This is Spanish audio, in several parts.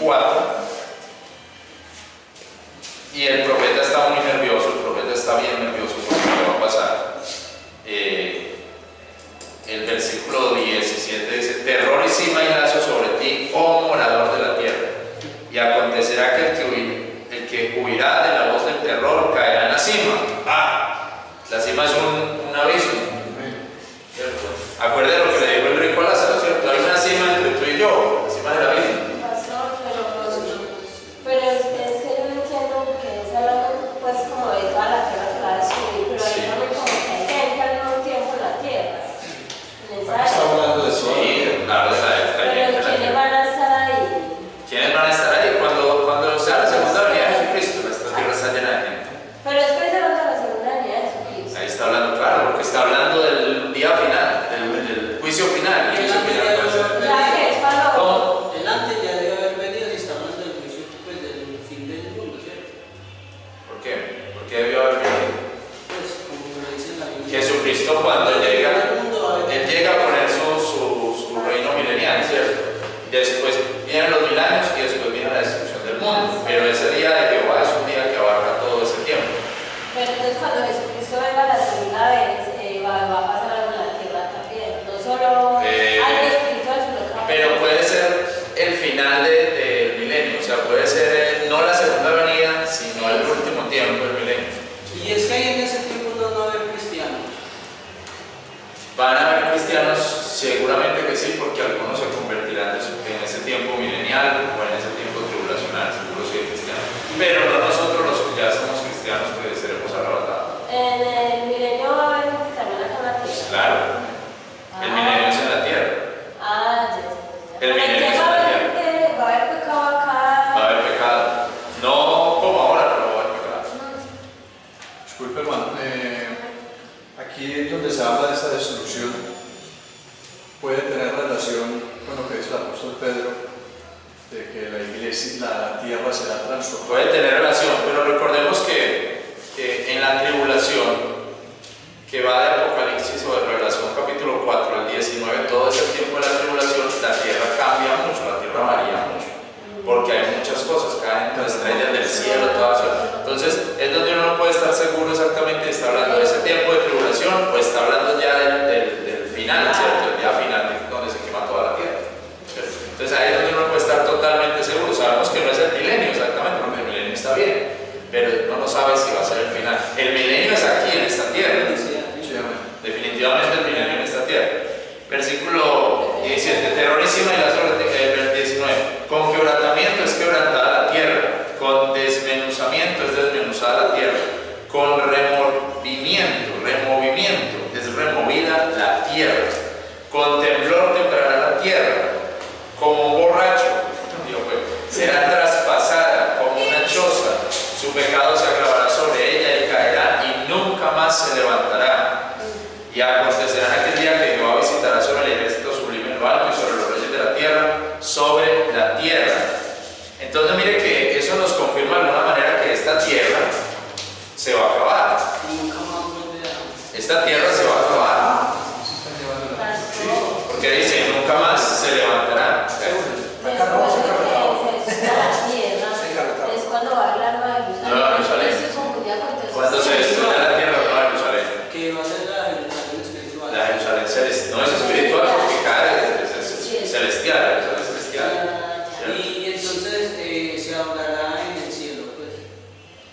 4, y el profeta está muy nervioso, el profeta está bien nervioso porque ¿qué va a pasar? El versículo 17 dice: terror y cima y lazo sobre ti, oh morador de la tierra, y acontecerá que el que huirá de la voz del terror caerá en la cima. La cima es un abismo, ¿cierto? Acuérdate lo que le dijo el rico a Lázaro, ¿cierto? Hay una cima entre tú y yo, la cima del abismo. Pero es que yo no entiendo que es hablando pues como de toda la tierra que va a destruir, pero ahí también como que hay gente al mismo tiempo en la tierra. Está hablando de eso. Sí, claro, pero ¿quiénes van a estar ahí? ¿Quiénes van a estar ahí? Cuando sea la segunda venida de Jesucristo, esta tierra está llena de gente. Pero es precisamente la segunda venida de Jesucristo. Ahí está hablando, claro, porque está hablando del día final, del juicio final. El juicio final puede ser. Ya que es para No, el antes ya debe haber venido y está hablando del juicio, pues, del fin del mundo, ¿cierto? ¿Por qué? ¿Por qué debió haber venido? Pues, como lo dice la Biblia. Jesucristo cuando llega, Él llega a poner su reino milenial, ¿cierto? Después vienen los 1000 años y después viene la destrucción del mundo. Pero ese día de Jehová es un día que abarca todo ese tiempo. Pero entonces cuando Jesucristo venga la segunda vez, va a pasar algo en la tierra también. No solo algo espiritual, sino que Pero puede ser el final del milenio, o sea, puede ser no la segunda venida, sino el último tiempo del milenio. Y es que ahí en ese tiempo no va a haber cristianos. ¿Van a haber cristianos? Seguramente que sí, porque algunos se convertirán en ese tiempo milenial o en ese tiempo tribulacional, seguro sí hay cristianos. Pero no nosotros los que ya somos cristianos que seremos arrebatados. en el milenio va a haber gente también acá en la tierra. Claro, el milenio es en la tierra. Ya. El milenio es en la tierra. Va a haber pecado acá. Va a haber pecado. No como ahora, pero va a haber pecado. Disculpe, hermano. Aquí es donde se habla de esta destrucción. Puede tener relación con lo que dice el apóstol Pedro, de que la iglesia, la tierra será transformada. Puede tener relación, pero recordemos que en la tribulación, que va de Apocalipsis o de Revelación capítulo 4 al 19, todo ese tiempo de la tribulación, la tierra cambia mucho, la tierra varía mucho, porque hay muchas cosas, caen las estrellas del cielo, todo eso. Entonces, es donde uno no puede estar seguro exactamente si está hablando de ese tiempo de tribulación o está hablando ya del final, ¿cierto? El día final, donde se quema toda la tierra. ¿Cierto? Entonces, ahí es donde uno no puede estar totalmente seguro. Sabemos que no es el milenio exactamente, porque el milenio está bien, pero no sabe si va a ser el final. El milenio es aquí, en esta tierra. Definitivamente el milenio en esta tierra. Versículo 17: terror y cima y lazo, 19. Con quebrantamiento es quebrantada la tierra, con desmenuzamiento es desmenuzada la tierra, con removimiento es removida la tierra, con temblor temblará la tierra, como un borracho, será traspasada como una choza, su pecado se agravará sobre ella y caerá y nunca más se levantará. Y acontecerá en aquel día que Jehová visitará sobre el ejército sublime en lo alto y sobre los reyes de la tierra, sobre la tierra. Entonces mire que eso nos confirma de alguna manera que esta tierra se va a acabar. Esta tierra se va a acabar. Porque dice, nunca más se levantará. Es cuando va a hablar de Nueva Jerusalén. Cuando se destruya la tierra, Nueva Jerusalén. Que va a ser la Jerusalén espiritual. La Jerusalén celestial. No es espiritual porque cae, es celestial, la Jerusalén celestial. Y entonces se hablará en el cielo, pues.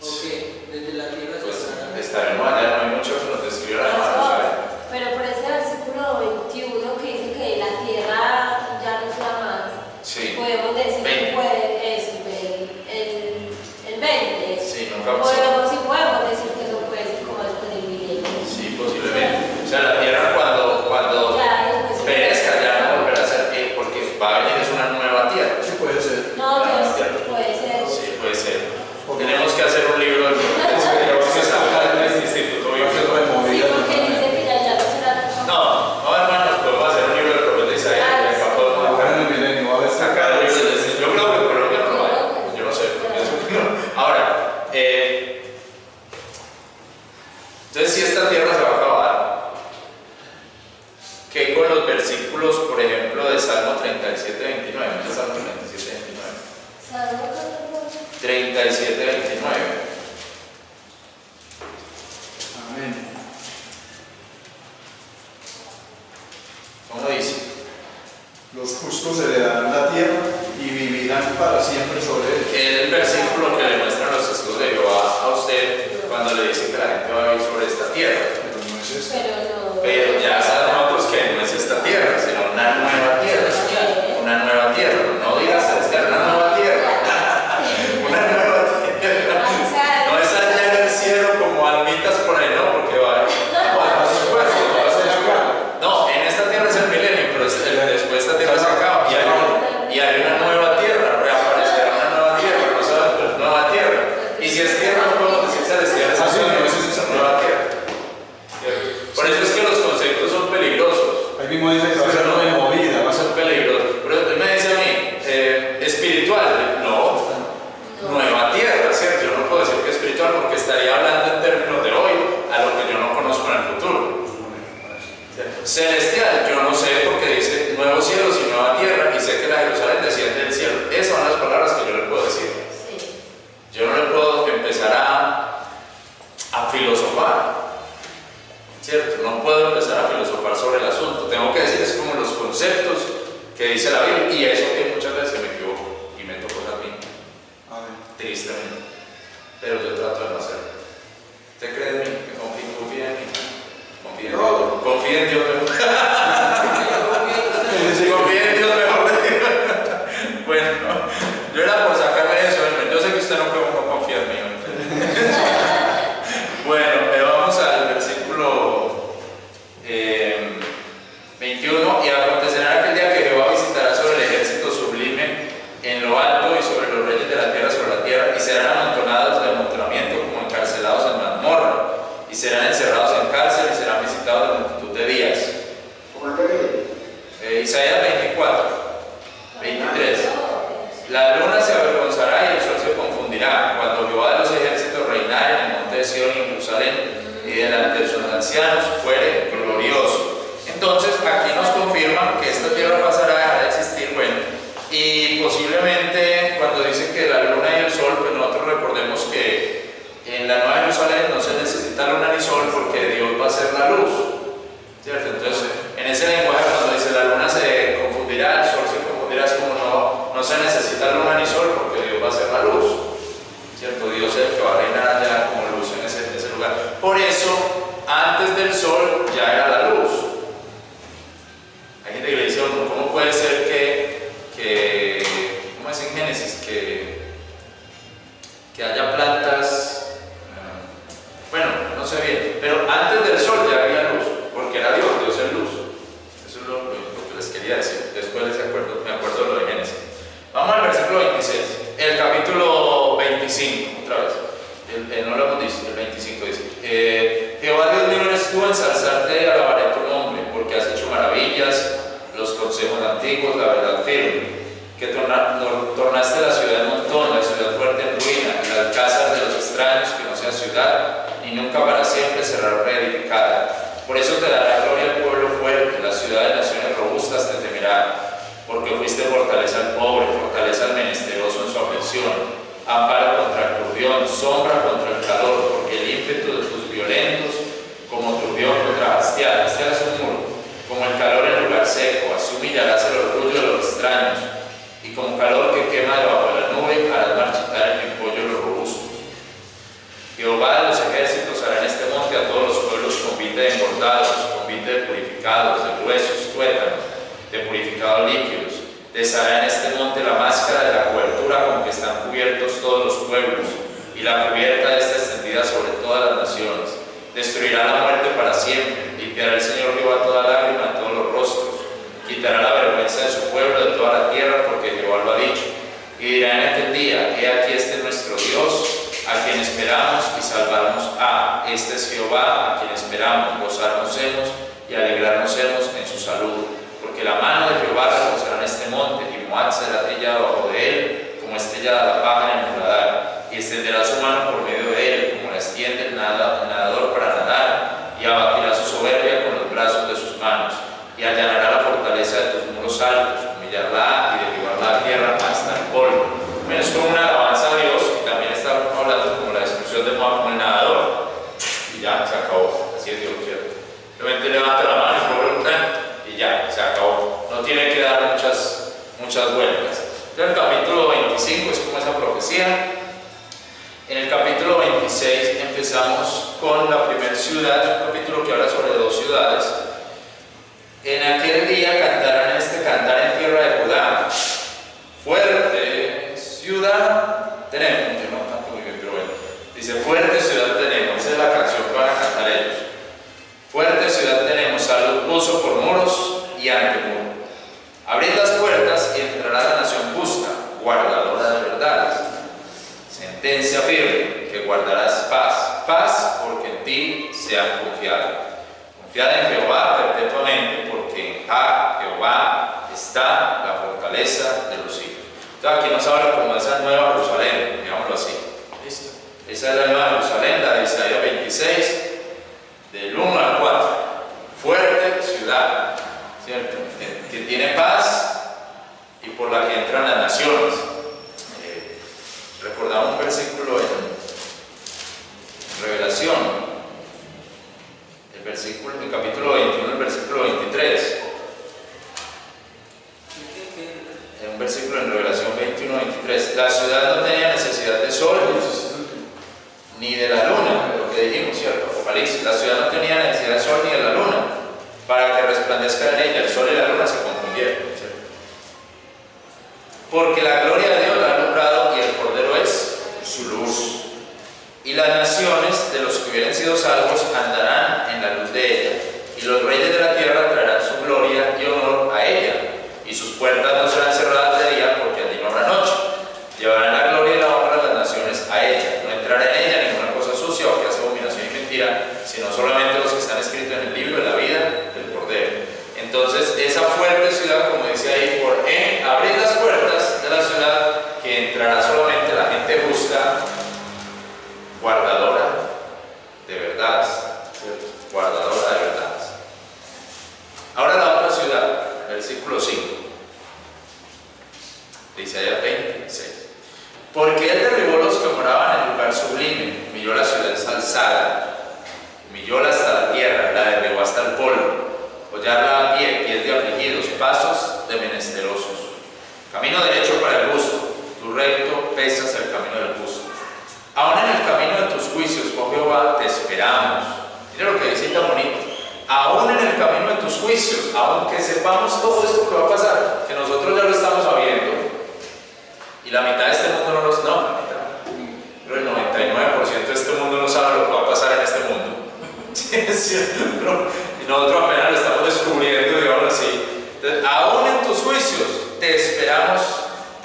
¿O qué? Desde la tierra se hablará. Estaremos allá, no hay mucho que nos describa la Nueva Jerusalén. Pero por ese versículo 21 que dice que la tierra ya no es la más, Sí. podemos decir que puede eso, el 20. Sí, nunca pasó. Podemos, sí podemos decir que eso puede ser como después del milenio. Sí, posiblemente. O sea, la tierra cuando Ya, después- perezca ya no volverá a ser tierra, porque va a venir es una nueva tierra. Sí, puede ser. No, Una nueva pues, tierra. puede ser. Sí, puede ser. Tenemos que hacer un libro del que salga en este instituto. Va a ser Sí, removida. porque dice que ya no será. No, hermanos, podemos hacer un libro del profeta Isaías. Ahora en el milenio va a haber Sacar libros de este. Yo creo que en Colombia no lo hay. Yo no sé, porque eso no. Ahora, entonces si esta tierra se va a acabar, ¿qué con los versículos, por ejemplo, de Salmo 37, 29? ¿No es Salmo 37, 29? 37, 29. Amén. ¿Cómo dice? Los justos heredarán la tierra y vivirán para siempre sobre él. Es el versículo que le muestran los testigos de Jehová a usted cuando le dicen que la gente va a vivir sobre esta tierra. Pero no es esto. Pero ya sabemos nosotros que no es esta tierra, sino una nueva tierra. Una nueva tierra. No digas celestial, una nueva tierra. Una nueva tierra. No es allá en el cielo como almitas por ahí, no, porque va. No, en esta tierra es el milenio, pero después esta tierra se acaba y hay una nueva tierra, reaparecerá una nueva tierra, no sabes, pero nueva tierra. Y si es tierra, no podemos decir celestial, es así, no es esa nueva tierra. Por eso es que los conceptos son peligrosos. Ahí mismo dice que va a ser removida, va a ser Peligroso. Pero usted me dice a mí, espiritual, no, nueva tierra, ¿cierto? Yo no puedo decir que espiritual porque estaría hablando en términos de hoy a lo que yo no conozco en el futuro. Celestial, yo no sé porque dice nuevos cielos y nueva tierra y sé que la Jerusalén desciende del cielo. Esas son las palabras que yo le puedo decir. Yo no le puedo empezar a filosofar, ¿cierto? No puedo empezar a filosofar sobre el asunto. Tengo que decir, es como los conceptos que dice la Biblia y eso que muchas veces me equivoco y meto cosas a mí. Amén. Tristemente. Pero yo trato de no hacerlo. ¿Usted cree en mí? ¿Confía en mí? Confía en Dios. Confía en Dios mejor. Confía en Dios mejor. Bueno, yo era por sacarle eso. Yo sé que usted no confía en mí. Bueno, vamos al versículo 21. Y acontecerá aquel día que Jehová visitará sobre el ejército sublime en lo alto y sobre los reyes de la tierra sobre la tierra, y serán amontonados de amontonamiento como encarcelados en mazmorra, y serán encerrados en cárcel y serán visitados de multitud de días. Isaías 24, 23. La luna se avergonzará y el sol se confundirá cuando Jehová de los ejércitos reinare en el monte de Sion y en Jerusalén, y delante de sus ancianos fuere glorioso. Entonces aquí nos confirman que esta tierra pasará a dejar de existir. Bueno, y posiblemente cuando dicen que la luna y el sol, pues nosotros recordemos que en la Nueva Jerusalén no se necesita luna ni sol porque Dios va a ser la luz, ¿cierto? Entonces en ese lenguaje cuando dice la luna se confundirá, el sol se confundirá, es como no se necesita luna ni sol porque Dios va a ser la luz, ¿cierto? Dios es el que va a reinar allá como luz en ese lugar. Por eso antes del sol ya era la luz. Hay gente que le dice, ¿cómo puede ser que ¿cómo es en Génesis? Que haya plantas, bueno, no sé bien, pero antes del sol ya había luz, porque era Dios es luz. Eso es lo que les quería decir. Después me acuerdo de lo de Génesis. Vamos al versículo 26, el capítulo 25, otra vez. No lo hemos dicho, el 25 dice: Jehová Dios mío eres tú, ensalzarte alabaré tu nombre, porque has hecho maravillas, los consejos antiguos, la verdad firme, que tornaste la ciudad en montón, la ciudad fuerte en ruina, el alcázar de los extraños, que no sea ciudad, ni nunca para siempre será reedificada. Por eso te dará gloria el pueblo fuerte, la ciudad de naciones robustas te temerá, porque fuiste fortaleza al pobre, fortaleza al menesteroso en su aflicción, amparo contra el turbión, sombra contra el calor, porque el ímpetu de tus violentos, como turbión contra Bastián, es un muro, como el calor en lugar seco, así humillarás el orgullo de los extraños, y como calor que quema debajo de la nube, harás marchitar el pimpollo lo robusto. Jehová de los ejércitos hará en este monte a todos los pueblos convite de engordados, convite de purificados, de gruesos, tuétanos, de purificados líquidos. Les hará en este monte la máscara de la cobertura con que están cubiertos todos los pueblos, y la cubierta de esta extendida sobre todas las naciones. Destruirá la muerte para siempre, limpiará el Señor Jehová toda lágrima de todos los rostros, quitará la vergüenza de su pueblo de toda la tierra, porque Jehová lo ha dicho. Y dirá en aquel día: he aquí este es nuestro Dios, a quien esperamos y salvarnos ha. Este es Jehová, a quien esperamos, gozarnos hemos y alegrarnos hemos en su salud. Porque la mano de Jehová reposará en este monte, y Moab será trillado bajo de él, como es trillada la paja en el muladar, y extenderá su mano por medio de él, como la extiende el nadador para nadar, y abatirá su soberbia con los brazos de sus manos, y allanará la fortaleza de tus muros altos, humillarla y derribará la tierra hasta el polvo. Bueno, como una alabanza a Dios, y también está hablando como la destrucción de Moab como el nadador, y ya se acabó. Así es Dios, ¿cierto? Simplemente levanta la mano y ya, se acabó. No tiene que dar muchas vueltas. Entonces, el capítulo 25 es como esa profecía. En el capítulo 26 empezamos con la primera ciudad, es un capítulo que habla sobre 2 ciudades. En aquel día cantarán este cantar en tierra de Judá. Fuerte ciudad tenemos. Yo no canto muy bien, pero bueno. Dice, fuerte ciudad tenemos. Esa es la canción que van a cantar ellos. Fuerte ciudad tenemos, salud puso por muros y antemuro. Abrid las puertas y entrará la nación justa, guardadora de verdades. Sentencia firme, que guardarás paz. Paz porque en ti se han confiado. Confiad en Jehová perpetuamente, porque en Jehová está la fortaleza de los siglos. Entonces aquí nos habla como de esa nueva Jerusalén, digámoslo así. ¿Listo? Esa es la nueva Jerusalén, la de Isaías 26, del 1 al 4. Fuerte ciudad, ¿cierto? Que tiene paz y por la que entran las naciones. Recordamos un versículo en Revelación, el capítulo 21, el versículo 23. Un versículo en Revelación 21, 23. La ciudad no tenía necesidad de sol ni de la luna, lo que dijimos, ¿cierto? Apocalipsis. La ciudad no tenía necesidad de sol ni de la luna para que resplandezca en ella. El sol y la luna se confundieron, ¿cierto? Porque la gloria de Dios la ha alumbrado y el Cordero es su luz. Y las naciones de los que hubieran sido salvos andarán en la luz de ella, y los reyes de la tierra traerán su gloria y honor a ella, y sus puertas no serán cerradas de día, porque allí no habrá noche. Llevarán la gloria y la honra de las naciones a ella. No entrará en ella ninguna cosa sucia o que hace abominación y mentira, sino solamente los que están escritos en el libro de la vida del Cordero. Entonces, esa fuerte ciudad, como dice ahí, abrir las puertas de la ciudad, que entrará solamente la gente justa, guardadora de verdades, ¿cierto? Guardadora de verdades. Ahora la otra ciudad, versículo 5 de Isaías 26. Porque él derribó los que moraban en el lugar sublime, humilló la ciudad ensalzada, humillóla hasta la tierra, la derribó hasta el polvo, hollarla a pie, pies de afligidos, pasos de menesterosos. Camino derecho para el justo, tu recto pesas el camino del justo. Aún en el camino de tus juicios, oh Jehová, te esperamos. Mira lo que dice tan bonito. Aún en el camino de tus juicios, aunque sepamos todo esto que va a pasar, que nosotros ya lo estamos sabiendo, y la mitad de este mundo no lo sabe, pero el 99% de este mundo no sabe lo que va a pasar en este mundo. Y nosotros apenas lo estamos descubriendo, digamos así. Entonces, aún en tus juicios, te esperamos.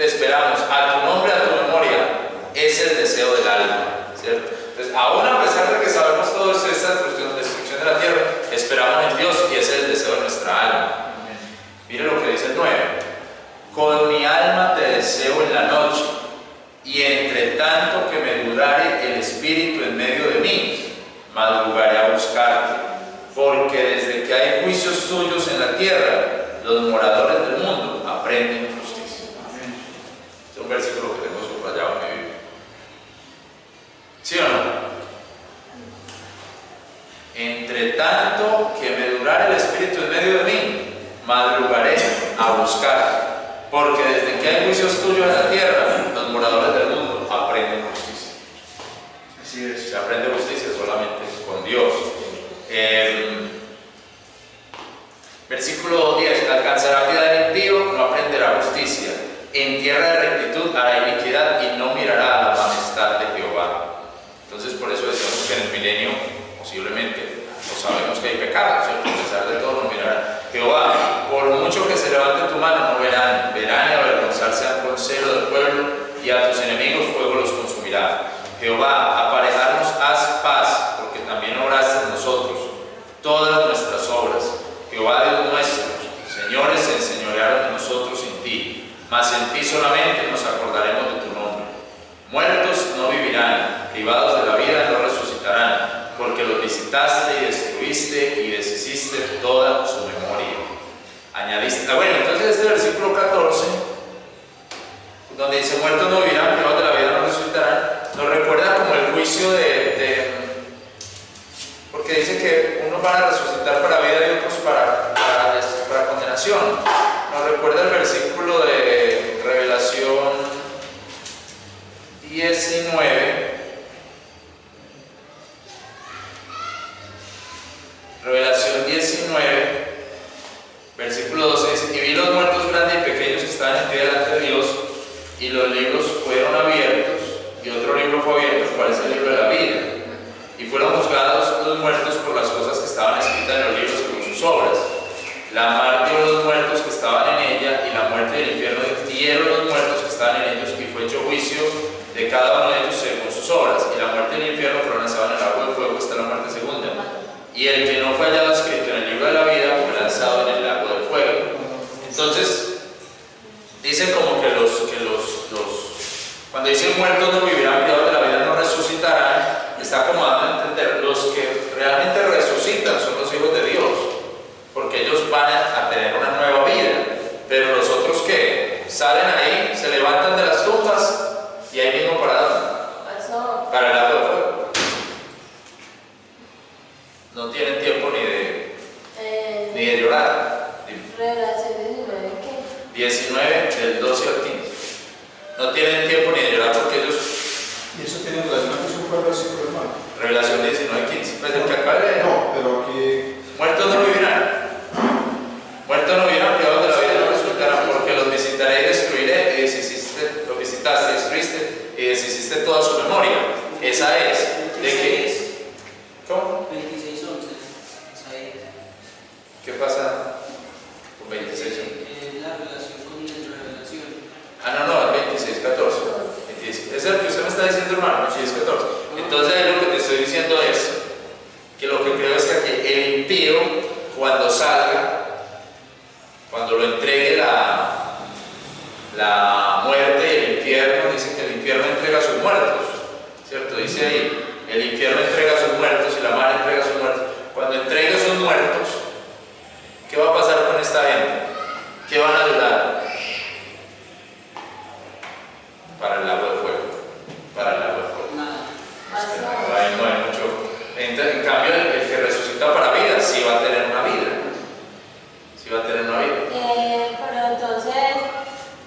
A tu nombre, a tu memoria, es el deseo del alma, ¿cierto? Entonces, aún a pesar de que sabemos todo esto, esta destrucción de la tierra, esperamos en Dios y ese es el deseo de nuestra alma. Mire lo que dice el 9. Con mi alma te deseo en la noche, y entre tanto que me dudare el espíritu en medio de mí, madrugaré a buscarte, porque desde que hay juicios tuyos en la tierra, los moradores del mundo aprenden justicia. Es un versículo que tengo subrayado en mi Biblia. ¿Sí o no? Entre tanto que me durare el espíritu en medio de mí, madrugaré a buscarte, porque desde que hay juicios tuyos en la tierra, los moradores del mundo aprenden justicia. Así es. Se aprende justicia solamente con Dios. Versículo 10. Alcanzará piedad el impío, no aprenderá justicia. En tierra de rectitud hará iniquidad y no mirará a la majestad de Jehová. Entonces, por eso decimos que en el milenio, posiblemente, no sabemos que hay pecado, ¿cierto? A pesar de todo, no mirará. Jehová, por mucho que se levante tu mano, no verán. Verán y avergonzarse con celo del pueblo, y a tus enemigos fuego los consumirá. Jehová, aparejarnos haz paz, porque también obraste en nosotros todas nuestras obras. Jehová Dios nuestro, señores se enseñorearon de nosotros sin ti, mas en ti solamente nos acordaremos de tu nombre. Muertos no vivirán, privados de la vida no resucitarán, porque los visitaste y destruiste y deshiciste toda su memoria. Añadiste, bueno, entonces este versículo 14, donde dice muertos no vivirán, privados Unos van a resucitar para vida y otros para condenación. Nos recuerda el versículo de Revelación 19. Revelación 19, versículo 12 dice: y vi los muertos grandes y pequeños que estaban en pie delante de Dios, y los libros fueron abiertos, y otro libro fue abierto, el cual es el libro de la vida. Y fueron juzgados los muertos por las cosas que estaban escritas en los libros según sus obras. La mar dio los muertos que estaban en ella, y la muerte y el infierno dieron los muertos que estaban en ellos, y fue hecho juicio de cada uno de ellos según sus obras. Y la muerte y el infierno fueron lanzados en el agua de fuego hasta la muerte segunda. Y el que no fue hallado escrito en el libro de la vida fue lanzado en el lago de fuego. Entonces, dice como que cuando dicen muertos no vivirán, privados de la vida no resucitarán, está como dando a entender, los que realmente resucitan son los hijos de Dios, porque ellos van a tener una nueva vida. Pero los otros que salen ahí, se levantan de las tumbas y ahí mismo para dónde? Para el lago de fuego. No tienen tiempo ni de llorar. Revelación 19, ¿qué? 19 del 12 al 15. No tienen tiempo ni de llorar porque ellos. ¿Y eso tiene relación con su pueblo versículo, hermano? Revelación 19, 15. Pues el que acaba de leer. No, pero aquí. Muertos no vivirán. Muertos no vivirán, privados de la vida no resultarán, porque los visitaré y destruiré, y deshiciste, los visitaste, destruiste y deshiciste toda su memoria. Esa es. ¿De qué? ¿Cómo? 26:11. ¿Qué pasa con 26? La relación con la revelación. Ah, no, el 26:14. Es el que usted me está diciendo, hermano, 26:14. Entonces, lo que te estoy diciendo es que lo que creo es que aquí el impío, cuando salga, cuando lo entregue la muerte y el infierno, dice que el infierno entrega a sus muertos, ¿cierto? Dice ahí, el infierno entrega a sus muertos y la mar entrega a sus muertos. Cuando entregue a sus muertos, ¿qué va a pasar con esta gente? ¿Qué van a durar? Para el lago de fuego. Para el lago de fuego. No hay mucho. En cambio, el que resucita para vida, sí va a tener una vida. Sí va a tener una vida. Pero entonces,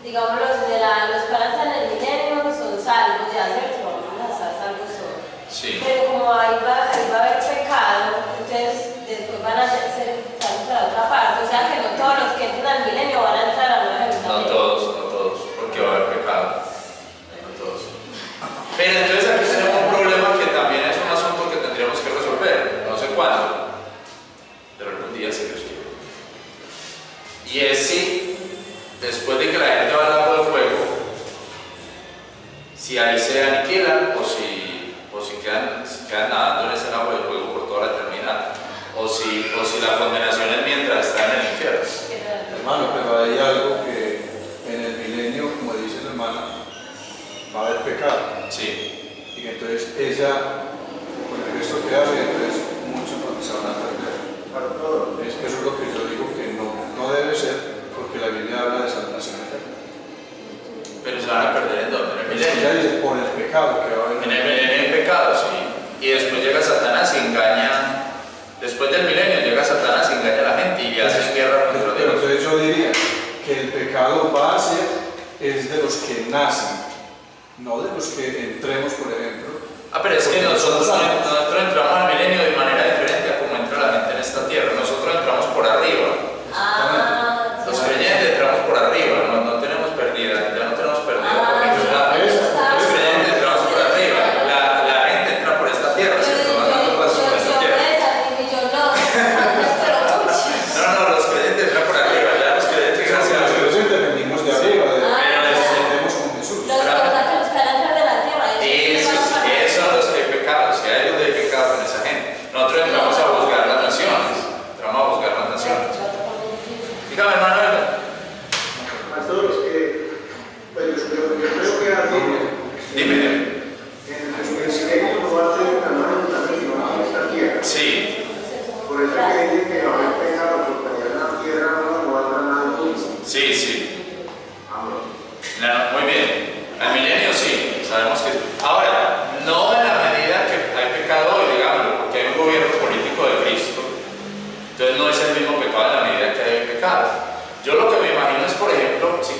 digamos, los que van en el milenio son salvos, ya cierto, vamos a estar salvos todos. Sí. Pero como ahí va a haber pecado, entonces después van a ser salvos a la otra parte. O sea que no todos los que entran al milenio van a entrar a la nueva Jerusalén. No todos, porque va a haber pecado. No todos. Pero entonces aquí tenemos un problema que también es un asunto que tendríamos que resolver. No sé cuándo, pero algún día si Dios quiere. Y es si, después de que la gente va al lago de fuego, si ahí se aniquilan o si quedan nadando en ese lago de fuego por toda la eternidad, o si la condenación es mientras están en el infierno. Hermano, pero hay algo que en el milenio, como dice la hermana, va a haber pecado. Sí. Y entonces ella, con el gesto que hace, entonces muchos se van a perder. Eso es lo que yo digo que no debe ser, porque la Biblia habla de salvación eterna. Pero se van a perder en dónde? En el milenio. Ella dice por el pecado que va a haber. En el milenio hay pecado, sí. Y después llega Satanás y engaña. Después del milenio llega Satanás y engaña a la gente y hace guerra contra Dios. Entonces yo diría que el pecado va a ser es de los que nacen, no de los que entremos, por ejemplo. Pero es que nosotros entramos al milenio de manera diferente a como entra la gente en esta tierra. Nosotros entramos por arriba. Los creyentes entramos por arriba, no tenemos pérdida, ya no tenemos pérdida por ningún lado. Los creyentes entramos por arriba, la gente entra por esta tierra, ¿cierto? No, los creyentes entran por arriba, ya los creyentes, gracias a Dios. Nosotros venimos de arriba, descendemos con Jesús. Esos son los que hay pecado, si hay donde hay pecado con esa gente. Nosotros entramos a juzgar las naciones, Dígame, Manuel. Pastor, pues yo creo que así. Dime. En el no va a ser una nueva también, no en esta tierra. Sí. Por eso que dicen que va a haber pecado, porque allá en la tierra no va a haber nada dulce. Sí. Amén. Muy bien. Al milenio sí, sabemos que. Ahora, no en la medida que hay pecado hoy, digámoslo, porque hay un gobierno político de Cristo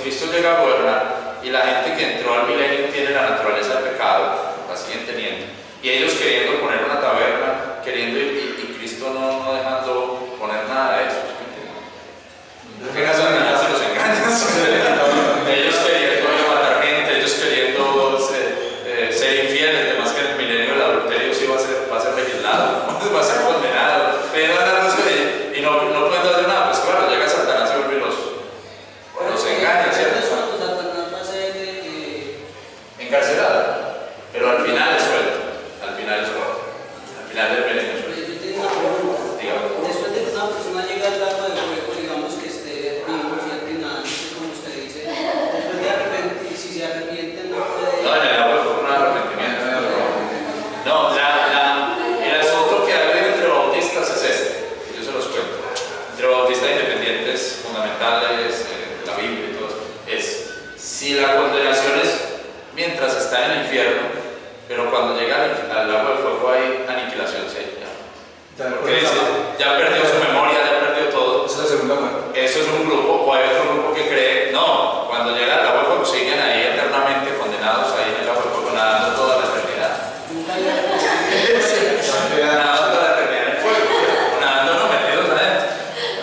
Cristo llega a gobernar y la gente que entró al milenio tiene la naturaleza del pecado, la siguen teniendo, y ellos queriendo poner una taberna, queriendo ir, y Cristo no dejando poner nada de eso. ¿Qué hacen? Se los engañan. Ellos queriendo matar gente, ellos queriendo ser infieles, además que en el milenio el adulterio sí va a ser legislado, va a ser condenado, pero y no pueden hacer nada, pues claro, llega Satanás y vuelve y los engaña, ¿cierto? Satanás va a ser encarcelado, pero al final es suelto, al final del milenio es suelto. Yo tengo una pregunta. Dígame. Después de que una persona llega al lago de fuego, digamos que esté vivo, ¿cierto? Y nada, como usted dice, después de arrepentir, si se arrepiente, no puede. No, en el agua fue un arrepentimiento. No, el asunto que ha habido entre bautistas es este, yo se los cuento. Entre bautistas independientes, fundamentales, la Biblia y todo eso, es si la condenación es mientras está en el infierno, pero cuando llega al agua de fuego hay aniquilación, ¿sí? Porque dice, ya perdió su memoria, ya perdió todo. Esa es la segunda muerte. Eso es un grupo, o hay otro grupo que cree, no, cuando llega al agua de fuego siguen ahí eternamente condenados ahí en el agua de fuego, nadando toda la eternidad. Nadando toda la eternidad en el fuego, nadando no metidos adentro.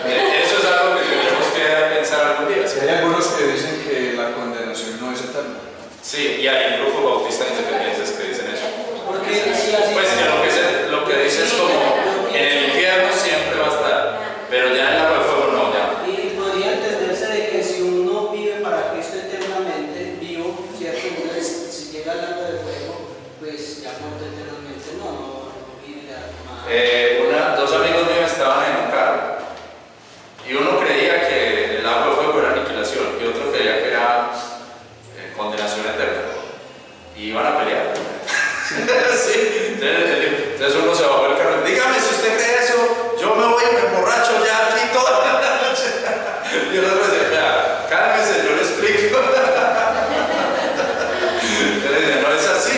Eso es algo que tenemos que pensar algún día. Si hay algunos que dicen que la condenación no es eterna. Sí, y hay grupos bautistas independientes que dicen eso. Porque si así. Pues que lo que dice es como en el infierno siempre va a estar, pero ya en el agua de fuego no, ya. Y podría entenderse de que si uno vive para Cristo eternamente, vivo, ¿cierto? Entonces, si llega al lago de fuego, pues ya muerto eternamente, no vivirá más. Dos amigos míos estaban en un carro y uno creía que el agua de fuego era aniquilación y otro creía que era condenación eterna y iban a pelear. Sí. Entonces uno se bajó del carro, dígame si usted cree eso, yo me voy y me emborracho ya aquí toda la noche. Y el otro decía, ya, cálmese, yo le explico. Yo le decía, no es así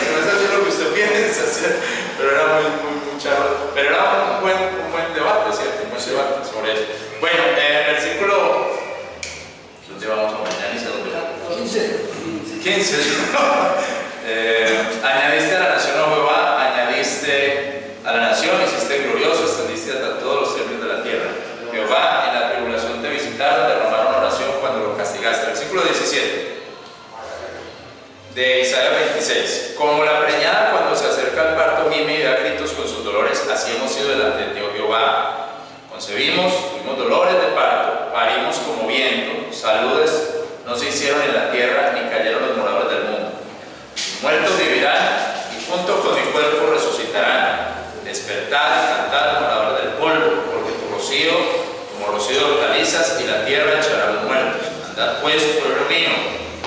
lo que usted piensa, ¿sí? Pero era muy charro, pero era un buen debate, ¿cierto? Un buen debate sobre eso. Bueno, versículo, ¿dónde vamos a mañana? ¿Y dónde vamos? 15. Añadiste a la nación a Jehová, añadiste a la nación, hiciste glorioso, extendiste hasta todos los términos de la tierra. Jehová, en la tribulación te visitaron, derramaron oración cuando lo castigaste. Versículo 17 de Isaías 26. Como la preñada cuando se acerca al parto gime y da gritos con sus dolores, así hemos sido delante de Jehová. Concebimos, tuvimos dolores de parto, parimos como viento, saludes no se hicieron en la tierra, ni cayeron los moradores del mundo. Muertos vivirán, y junto con mi cuerpo resucitarán. Despertad y cantad, moradores del polvo, porque tu rocío, como rocío de hortalizas, y la tierra echará a los muertos. Andad pues, pueblo mío,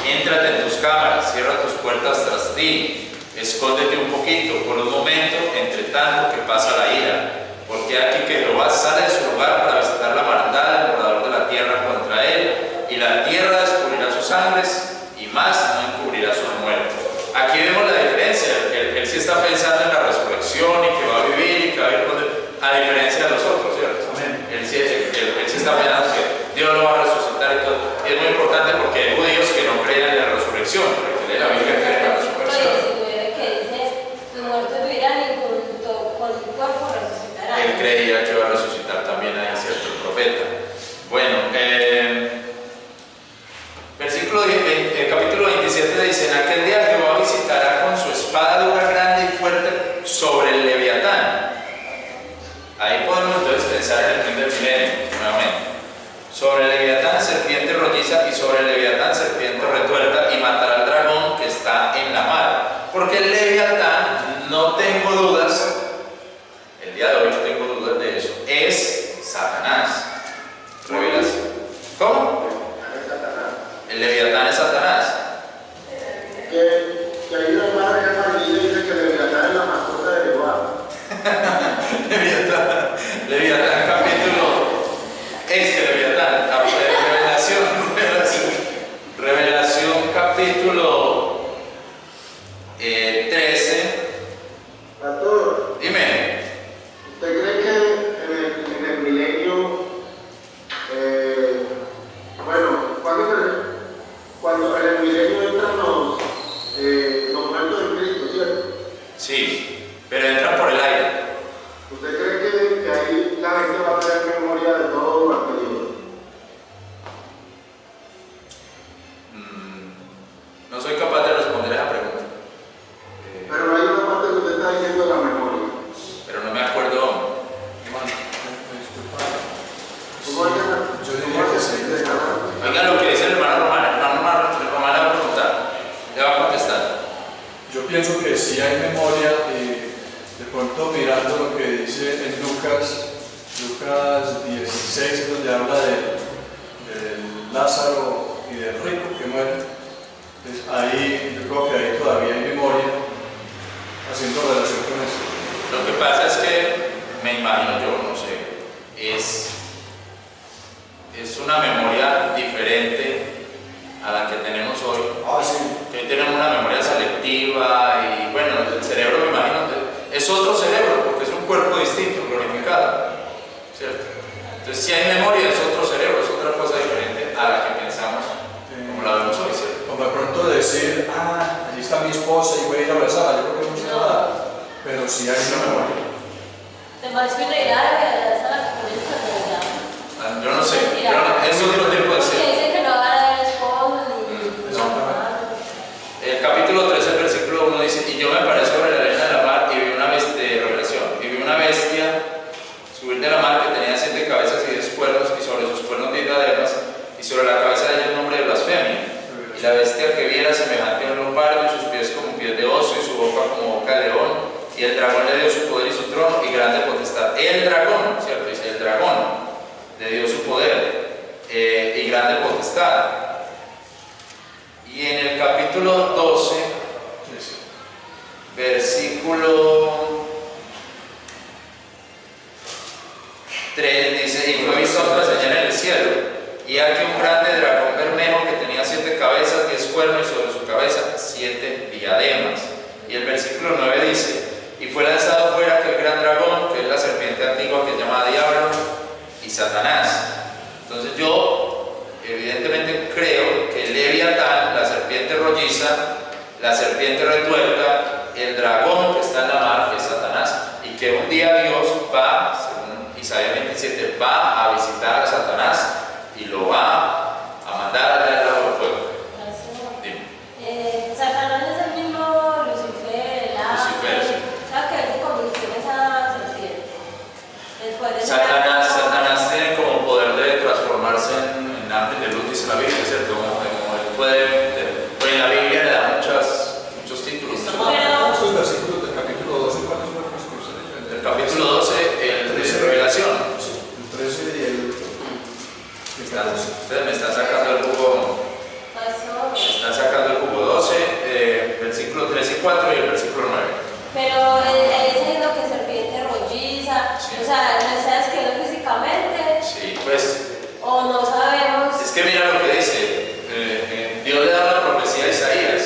éntrate en tus cámaras, cierra tus puertas tras ti, escóndete un poquito, por un momento, entre tanto que pasa la ira. Porque aquí que Jehová sale de su lugar para visitar la maldad del morador de la tierra contra él, y la tierra descubrirá sus sangres, y más no encubrirá sus muertos. Aquí vemos la diferencia, él sí está pensando en la resurrección y que va a vivir y que va a vivir a diferencia de los otros, ¿cierto? Él sí está pensando que Dios lo va a resucitar y todo. Y es muy importante porque hay judíos que no creen en la resurrección, porque leen la Biblia que creen en la resurrección. Que dice, tus muertos vivirán y junto con tu cuerpo resucitarán. Él creía que iba a resucitar también ahí, ¿cierto? El profeta. Bueno, capítulo 27 dice, en aquel día Jehová visitará con su espada dura, grande y fuerte sobre el Leviatán. Ahí podemos entonces pensar en el fin del milenio, nuevamente. Sobre el Leviatán, serpiente rolliza, y sobre el Leviatán, serpiente retuerta, y matará al dragón que está en la mar. Porque el Leviatán, no tengo dudas, el día de hoy yo tengo dudas de eso, es Satanás. Revelación. ¿Cómo? El Leviatán es Satanás. Que hay una hermana que es maravilla y dice que el Leviatán es la mascota de Jehová. Leviatán capítulo, Leviatán, Revelación capítulo 13. Pastor, Dime. ¿usted cree que en el milenio, bueno, ¿cuándo se cuando en el milenio entran los muertos en Cristo, ¿cierto? Sí, pero entran por el aire. ¿Usted cree que ahí la gente va a tener memoria de todo lo anterior? No soy capaz de responder esa pregunta. Pero no hay una parte que usted está diciendo de la memoria. Pero no me acuerdo. Hermano, disculpa. ¿Cómo es que Yo diría que sí. Oiga lo que dice el hermano Román. El hermano Román le va a preguntar. Le va a contestar. Yo pienso que sí hay memoria y de pronto mirando lo que dice en Lucas 16, es donde habla del Lázaro y del rico que muere. Entonces ahí yo creo que ahí todavía hay memoria haciendo relación con eso. Lo que pasa es que, me imagino yo, no sé, es una memoria diferente a la que tenemos hoy. Ah, sí. Que hoy tenemos una memoria selectiva y bueno, el cerebro, me imagino, es otro cerebro porque es un cuerpo distinto, glorificado, ¿cierto? Entonces, si hay memoria, es otro cerebro, es otra cosa diferente a la que pensamos, como la vemos hoy, ¿cierto? Como de pronto decir, allí está mi esposa y voy a ir a besarla, yo creo que no se nada, pero sí hay una memoria. Te vas a ir a la comunidad de allá. Yo no sé, pero es otro tipo de Porque ser. dicen que no van a haber esposos ni Exactamente. El capítulo 13, el versículo 1 dice: y yo me paré sobre la arena de la mar y vi una bestia, revelación, y vi una bestia subir de la mar que tenía 7 cabezas y 10 cuernos, y sobre sus cuernos 10 diademas, y sobre la cabeza de ella el nombre de blasfemia. Y la bestia que vi era semejante a un leopardo, y sus pies como pies de oso, y su boca como boca de león, y el dragón le dio su poder y su trono y grande potestad. El dragón, ¿cierto? Dice el dragón le dio su poder y grande potestad. Y en el capítulo 12, versículo 3 dice: y fue visto otra señal en el cielo, y aquí un grande dragón bermejo que tenía 7 cabezas, 10 cuernos, y sobre su cabeza 7 diademas. Y el versículo 9 dice: y fue lanzado fuera aquel gran dragón, que es la serpiente antigua que es llamada Diablo y Satanás. Entonces yo evidentemente creo que el Leviatán, la serpiente rolliza, la serpiente retuerta, el dragón que está en la mar, que es Satanás, y que un día Dios va, según Isaías 27, va a visitar a Satanás y lo va a mandar a traer al fuego. Dime. Satanás es el mismo Lucifer, el ángel. Lucifer, sí. O sea, que él se convirtió en esa serpiente. Después de Satanás tiene como poder de transformarse en ángel de luz, dice la Biblia, ¿cierto? Como él puede, pues en la Biblia le da muchos títulos. Estos versículos del capítulo 12, ¿cuáles son los que ustedes ven? El capítulo 12, el de revelación. Sí, el 13 y el... Ustedes me están sacando el jugo. pasó. Me están sacando el jugo 12, versículo 3 y 4 y el versículo 9. Pero él está diciendo que serpiente rolliza, Sí. o sea, ¿no está describiendo físicamente? Sí, pues O no sabemos. es que mira lo que dice. Dios le da una profecía a Isaías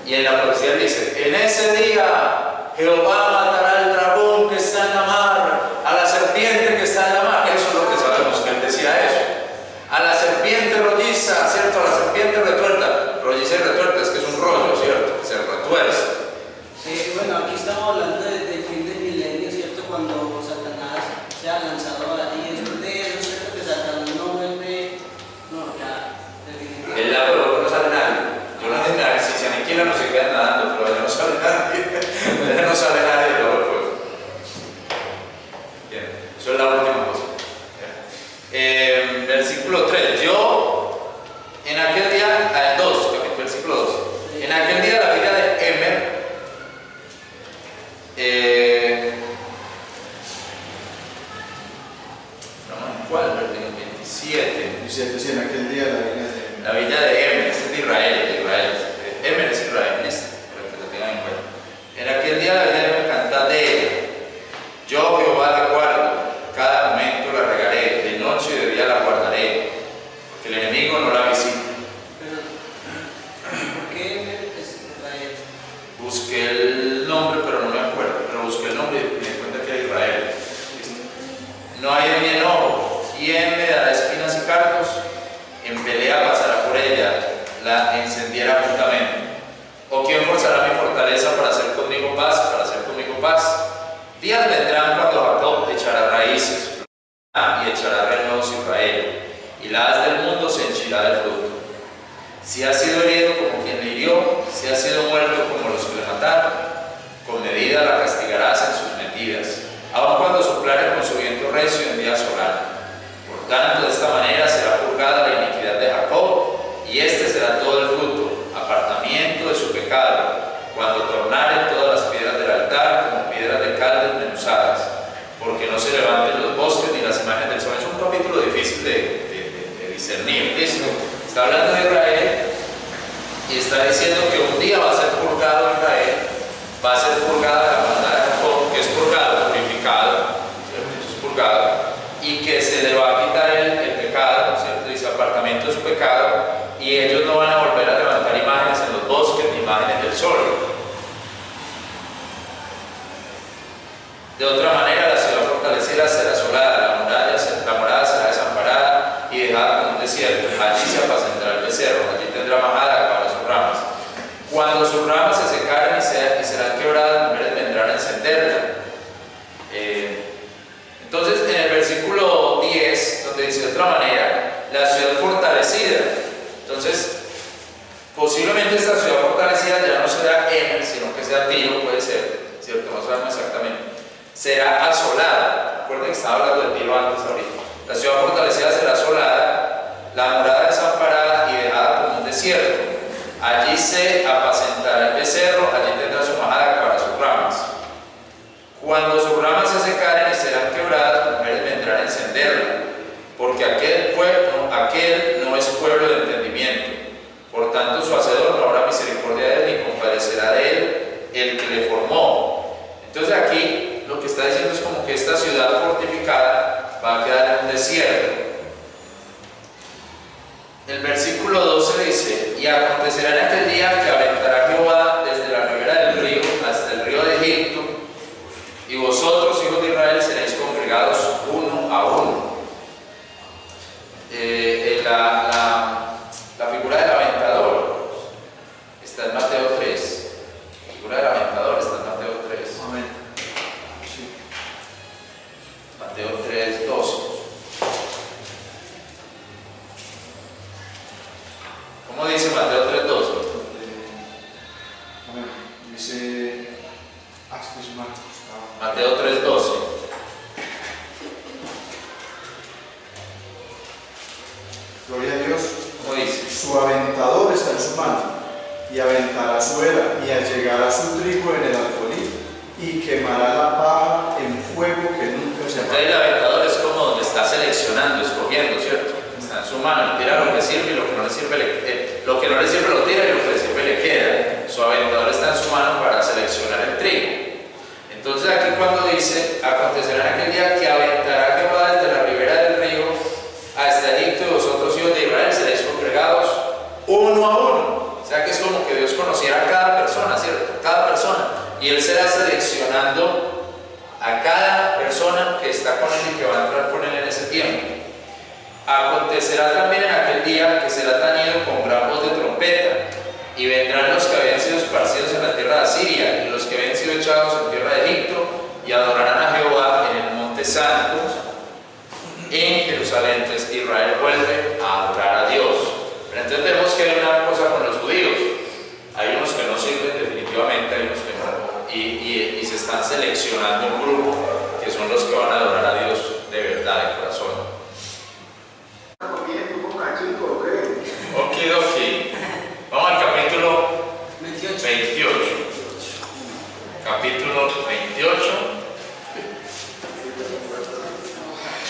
y en la profecía dice: en ese día Jehová matará al dragón que está en la mar, a la serpiente que está en la mar. Eso es lo que sabemos, que él decía eso. A la serpiente rolliza, ¿cierto? A la serpiente retuerta. Rolliza y retuerta es que es un rollo, ¿cierto? Se retuerce. Sí, bueno, aquí estamos hablando del fin del milenio, ¿cierto? Cuando Satanás se ha lanzado ahí, después de eso, ¿cierto? Que Satanás no vuelve, no, ya, definitivamente. El lago de no sale nadie. Yo no sé nadie, si se aniquilan no se quedan nadando, pero allá no sale nadie. Allá no sale nadie del lago del fuego. Bien, eso es la última cosa. Versículo 3. Yo, en aquel día, 2, versículo 2. En aquel día la vida de Emer, ¿cuál? 27. 17, sí, en aquel día la viña de... La villa de Emer, es de Israel. Emer es Israel, para que lo tengan en cuenta. En aquel día la villa de Emer canta de él: yo Jehová la guardo, cada momento la regaré, de noche y de día la guardaré, porque el enemigo no la visita. Pero, ¿por qué es Israel? Busqué el nombre, pero no me acuerdo, pero busqué el nombre y me di cuenta que era Israel. No hay en mi enojo, ¿quién me dará espinas y cardos? En pelea pasará por ella, en incendiera juntamente. ¿O quién forzará mi fortaleza para hacer conmigo paz? Para hacer conmigo paz. Días vendrán cuando Jacob echará raíces y echará renuevos Israel, y la haz del mundo se henchirá de fruto. Si ha sido herido como quien le hirió, si ha sido muerto como los que le mataron, con medida la castigarás en sus mentiras, aun cuando soplare con su viento recio en día solano. Por tanto, de esta manera será purgada la iniquidad de Jacob, y este será todo el fruto, apartamiento de su pecado, cuando tornaren todas las piedras del altar como piedras de cal desmenuzadas, porque no se levanten los bosques ni las imágenes del sol. Es un capítulo difícil de discernir. ¿Listo? Está hablando de Israel y está diciendo que un día va a ser purgado Israel, va a ser purgada la maldad de Jacob, que es purgado, purificado, ¿cierto? Eso es purgado, y que se le va a quitar el pecado, ¿cierto? Dice apartamento de su pecado, y ellos no van a volver a levantar imágenes en los bosques ni imágenes del sol. De otra manera, la ciudad fortalecida será asolada, la morada será desamparada y dejada como un desierto. Allí se apacentará el becerro, allí tendrá majada para sus ramas. Cuando sus ramas se secaren y serán quebradas, mujeres vendrán a encenderla. Entonces, en el versículo 10, donde dice de otra manera, la ciudad fortalecida. Entonces, posiblemente esta ciudad fortalecida ya no será Emer, sino que sea Tiro, puede ser, ¿cierto? No sabemos exactamente. Será asolada. Recuerden que estaba hablando de Tiro antes ahorita. La ciudad fortalecida será asolada, la morada desamparada y dejada como un desierto. Allí se apacentará el becerro, allí tendrá su majada para sus ramas. Cuando sus ramas se secaren y serán quebradas, las mujeres vendrán a encenderla, porque aquel no es pueblo de entendimiento. Por tanto, su hacedor no habrá misericordia de él, ni compadecerá de él el que le formó. Entonces aquí lo que está diciendo es como que esta ciudad fortificada va a quedar en un desierto. El versículo 12 dice: y acontecerá en aquel día que aventará Jehová desde la ribera del río hasta el río de Egipto, y vosotros, hijos de Israel, seréis congregados uno a uno. La figura del aventador está en Mateo 3. La figura del aventador está en Mateo 3. Amén. Sí. Mateo 3, 12. ¿Cómo dice Mateo 3, 12? Amén. Dice Marcos. Mateo 3, 12. Gloria a Dios. ¿Cómo dice? Su aventador está en su mano, y aventará su era, y allegará su trigo en el alfolí, y quemará la paja en fuego que nunca se Entonces apaga. el aventador es como donde está seleccionando, escogiendo, ¿cierto? Está en su mano, tira lo que sirve y lo que no le sirve, lo que no le sirve lo tira y lo que le sirve le queda. Su aventador está en su mano para seleccionar el trigo. Entonces aquí cuando dice, acontecerá en aquel día que aventará Jehová desde la ribera del río hasta Egipto, y vosotros, hijos de Israel, seréis congregados uno a uno. O sea que es como que Dios conociera a cada persona, ¿cierto? Cada persona. Y Él será seleccionando a cada persona que está con Él y que va a entrar con Él en ese tiempo. Acontecerá también en aquel día que será tañido con gran voz de trompeta, y vendrán los que habían sido esparcidos en la tierra de Asiria y los que habían sido echados en tierra de Egipto, y adorarán a Jehová en el monte santo en Jerusalén. Entonces Israel vuelve a adorar a Dios. Pero entonces vemos que hay una cosa con los judíos: hay unos que no sirven definitivamente, hay unos que no, y se están seleccionando un grupo que son los que van a adorar a Dios de verdad, de corazón. Okidoki. Vamos al capítulo 28. Capítulo 28.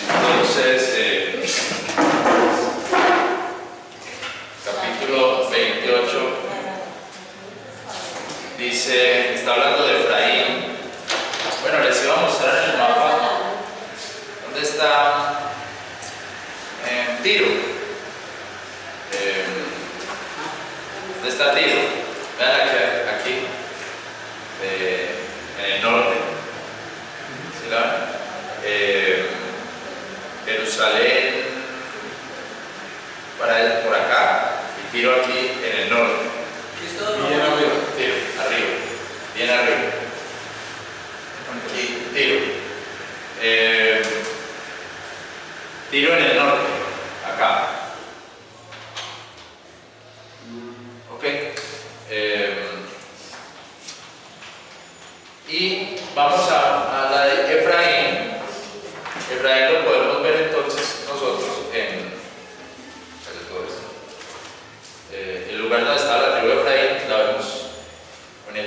Entonces, capítulo 28 dice, está hablando de Efraín. Bueno, les iba a mostrar en el mapa dónde está Tiro. ¿Dónde está Tiro? Vean aquí en el norte. ¿Sí la ven? Jerusalén por acá y Tiro aquí en el norte.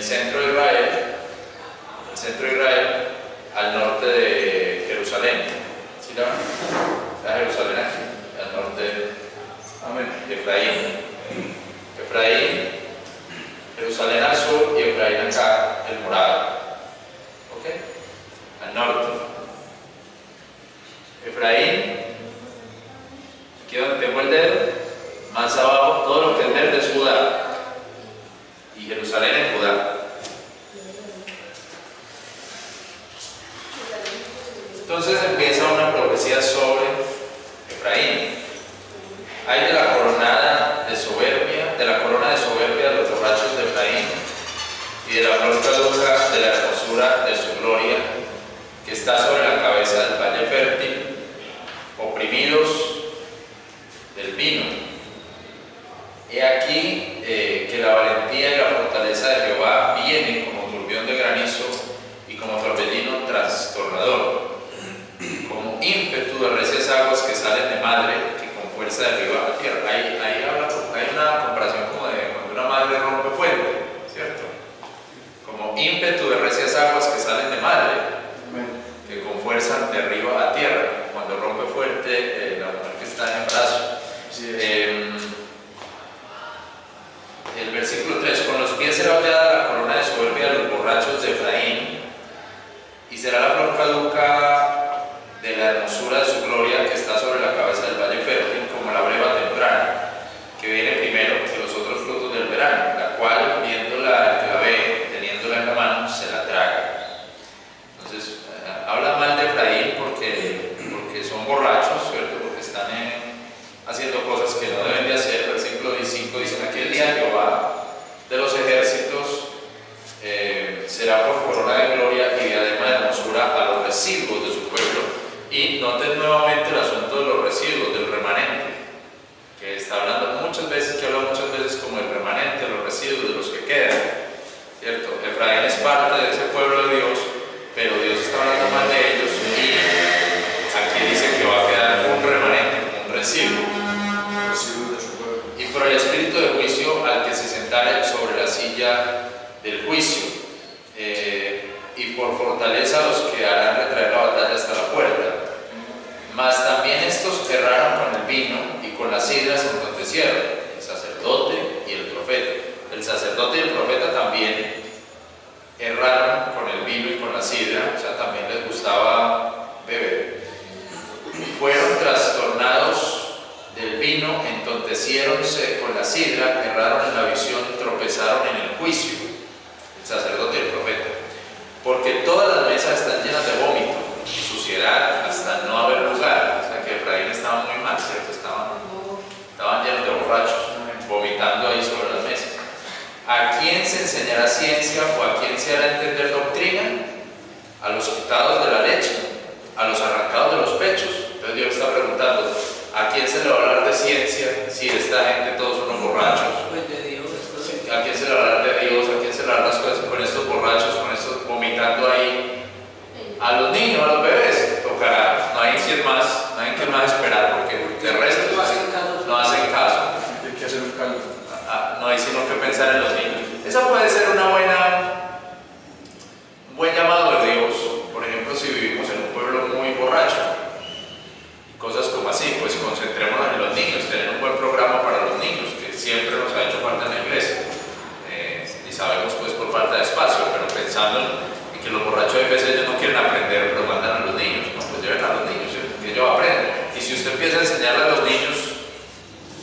centro de Israel, al norte de Jerusalén. ¿Sí la ven? Está Jerusalén aquí, al norte de Efraín. Jerusalén al sur y Efraín acá, el morado. ¿Ok? Al norte. Efraín, aquí donde tengo el dedo, más abajo, todo lo que es verde es Judá. Y Jerusalén es Judá. Entonces empieza una profecía sobre Efraín. Hay de la corona de soberbia de los borrachos de Efraín y de la flor caduca de la hermosura de su gloria, que está sobre la cabeza del valle fértil, oprimidos del vino. He aquí que la valentía y la fortaleza de Jehová vienen como turbión de granizo y como torbellino trastornador, como ímpetu de recias aguas que salen de madre, que con fuerza derriba la tierra. Hay una comparación como de cuando una madre rompe fuente, ¿cierto? Como ímpetu de recias aguas que salen de madre, que con fuerza derriba la tierra. Cuando rompe fuerte la mujer que está en embarazo. El versículo 3: con los pies será hollada la corona de soberbia de los borrachos de Efraín, y será la flor caduca de la hermosura de su gloria, que está sobre la cabeza del valle fértil, como la breva temprana, que viene primero que los otros frutos del verano, la cual, viéndola el que la ve, teniéndola en la mano, se la traga. Entonces, habla mal de Efraín porque son borrachos, ¿cierto? Porque están haciendo cosas que no deben de hacer. Versículo 15 dice: en aquel día Jehová de los ejércitos será por corona de gloria y diadema de hermosura a los residuos de su pueblo. Y noten nuevamente el asunto de los residuos, del remanente, que está hablando muchas veces, que habla muchas veces como el remanente, los residuos de los que quedan, ¿cierto? Efraín es parte de ese pueblo de Dios, pero Dios está hablando mal de ellos, y aquí dice que va a quedar un remanente, un residuo de su pueblo. y por el espíritu de juicio al que se sentare sobre la silla del juicio, y por fortaleza a los que harán retraer la batalla hasta la puerta. Mas también estos erraron con el vino y con las sidras se entontecieron, el sacerdote y el profeta. El sacerdote y el profeta también erraron con el vino y con la sidra, o sea, también les gustaba beber. Fueron trastornados del vino, entonteciéronse con la sidra, erraron en la visión, tropezaron en el juicio, el sacerdote y el profeta. Porque todas las mesas están llenas de vómito y suciedad hasta no haber lugar. O sea que Efraín estaba muy mal, ¿cierto? Estaban llenos de borrachos, vomitando ahí sobre las mesas. ¿A quién se enseñará ciencia o a quién se hará entender doctrina? A los quitados de la leche, a los arrancados de los pechos. Entonces Dios está preguntando: ¿a quién se le va a hablar de ciencia si esta gente todos son unos borrachos? Pues de Dios. ¿A quién se le va a hablar de Dios? ¿A quién se le va a hablar las cosas con estos borrachos, con estos vomitando ahí? A los niños, a los bebés, tocará. No hay quien más esperar, porque el resto no hacen caso. No hacen caso. Hay que hacer un cálculo. No hay sino que pensar en los niños. Esa puede ser un buen llamado de Dios. Por ejemplo, si vivimos en un pueblo muy borracho, cosas como así, pues concentrémonos en los niños, tener un buen programa para los niños, que siempre nos ha hecho falta en la iglesia. Y sabemos pues por falta de espacio, pero pensando en que los borrachos a veces ellos no quieren aprender, pero mandan a los niños. No, pues lleven a los niños, que ellos aprendan. Y si usted empieza a enseñarle a los niños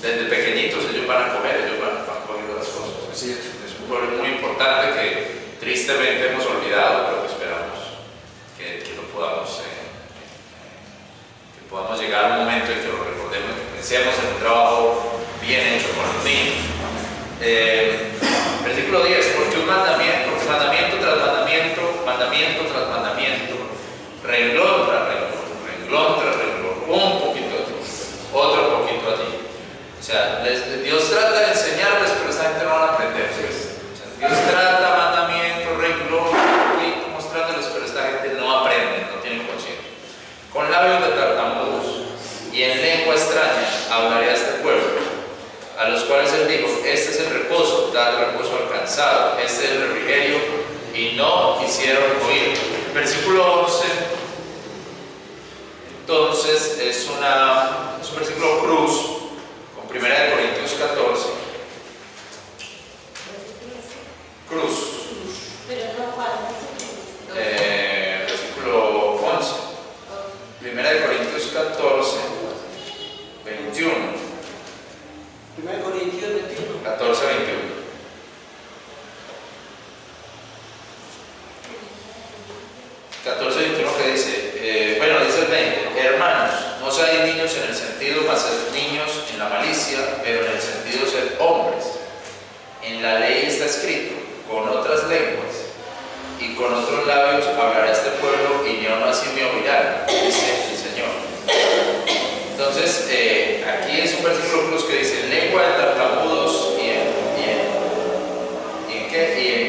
desde pequeñitos, ellos van a comer, ellos van cogiendo las cosas. Así es. Es un pueblo muy importante que tristemente hemos olvidado, pero que esperamos que lo podamos llegar a un momento en que lo recordemos, que pensemos en un trabajo bien hecho con los niños. Versículo 10: porque mandamiento tras mandamiento tras mandamiento, renglón tras renglón, un poquito allí, otro poquito allí. O sea, Dios trata de enseñarles, pero esta gente no van a aprender. ¿Sí? O sea, Dios trata mandamiento, renglón, mostrándoles, pero esta gente no aprende, no tiene conciencia. Con labios de tartamudos y en lengua extraña hablaré a este pueblo, a los cuales él dijo: este es el reposo, dad reposo al cantar. cansado. Este es el refrigerio y no quisieron oír. Versículo 11, entonces es un versículo cruz con 1 Corintios 14. Cruz. Pero no, ¿cuál? Versículo 11. 1 Corintios 14, 21. 1 Corintios 21. 14, 21. Que dice, dice el 20, hermanos, no seáis niños en el sentido, mas sed niños en la malicia, pero en el sentido sed hombres. En la ley está escrito, con otras lenguas y con otros labios hablará este pueblo, y ni aun así me oirán, dice el Señor. Entonces, aquí es un versículo cruz que dice, en lengua de tartamudos